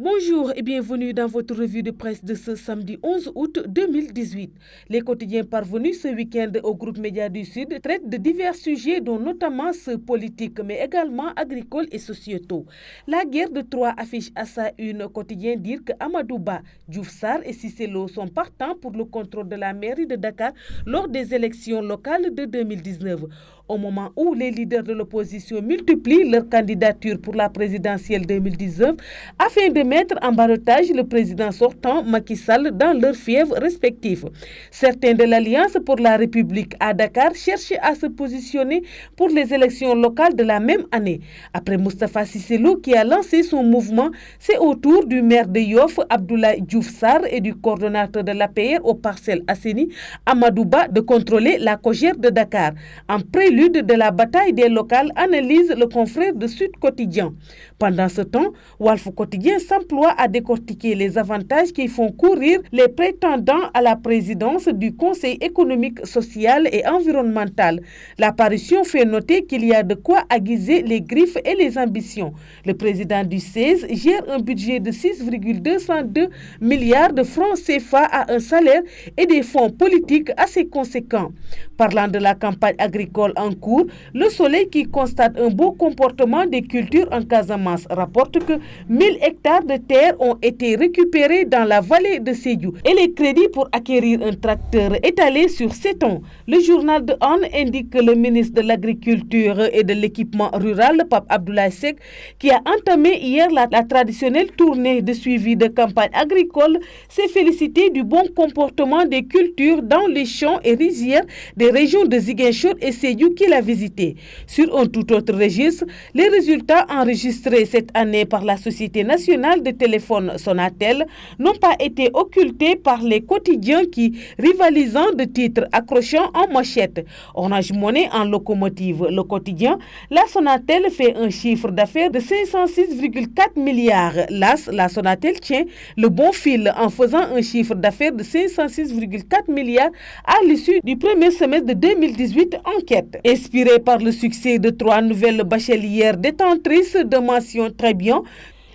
Bonjour et bienvenue dans votre revue de presse de ce samedi 11 août 2018. Les quotidiens parvenus ce week-end au groupe Média du Sud traitent de divers sujets dont notamment ceux politiques mais également agricoles et sociétaux. La guerre de Troie affiche à sa une quotidien dire que Amadou Ba, Diouf Sarr et Cissé Lo sont partants pour le contrôle de la mairie de Dakar lors des élections locales de 2019. Au moment où les leaders de l'opposition multiplient leur candidature pour la présidentielle 2019 afin de mettre en ballottage le président sortant Macky Sall dans leurs fiefs respectifs. Certains de l'Alliance pour la République à Dakar cherchent à se positionner pour les élections locales de la même année. Après Moustapha Cissé Lo qui a lancé son mouvement, c'est au tour du maire de Yoff, Abdoulaye Diouf Sarr, et du coordonnateur de l'APR aux Parcelles Assainies, Amadou Ba, de contrôler la Cogère de Dakar. En prélude de la bataille des locales, analyse le confrère de Sud Quotidien. Pendant ce temps, Walf Quotidien s'emploie à décortiquer les avantages qui font courir les prétendants à la présidence du Conseil économique, social et environnemental. L'apparition fait noter qu'il y a de quoi aiguiser les griffes et les ambitions. Le président du 16 gère un budget de 6,202 milliards de francs CFA à un salaire et des fonds politiques assez conséquents. Parlant de la campagne agricole en cours, Le Soleil, qui constate un beau comportement des cultures en Casamance, rapporte que 1000 hectares de terre ont été récupérés dans la vallée de Sédhiou et les crédits pour acquérir un tracteur étalés sur 7 ans. Le journal de On indique que le ministre de l'Agriculture et de l'Équipement rural, Pape Abdoulaye Seck, qui a entamé hier la traditionnelle tournée de suivi de campagne agricole, s'est félicité du bon comportement des cultures dans les champs et rizières des régions de Ziguinchor et Sédhiou qu'il a visité. Sur un tout autre registre, les résultats enregistrés cette année par la Société nationale de téléphone Sonatel n'ont pas été occultés par les quotidiens qui, rivalisant de titres accrochant en manchette. Orange Money en locomotive Le Quotidien, la Sonatel fait un chiffre d'affaires de 506,4 milliards. La Sonatel tient le bon fil en faisant un chiffre d'affaires de 506,4 milliards à l'issue du premier semestre de 2018. Enquête. Inspirée par le succès de 3 nouvelles bachelières détentrices de mention très bien,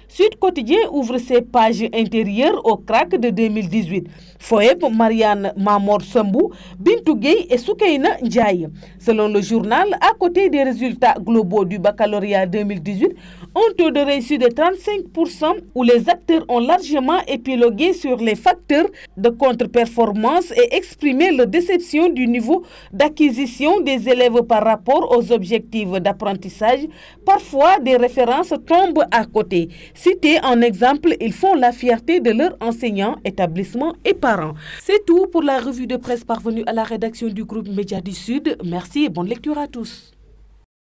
Sud Quotidien ouvre ses pages intérieures au crack de 2018. Foeb, Marianne Mamor Sambou, Bintou Gueye et Soukaina Ndiaye. Selon le journal, à côté des résultats globaux du baccalauréat 2018, un taux de réussite de 35% où les acteurs ont largement épilogué sur les facteurs de contre-performance et exprimé leur déception du niveau d'acquisition des élèves par rapport aux objectifs d'apprentissage. Parfois, des références tombent à côté. Cités en exemple, ils font la fierté de leurs enseignants, établissements et parents. C'est tout pour la revue de presse parvenue à la rédaction du groupe Média du Sud. Merci et bonne lecture à tous.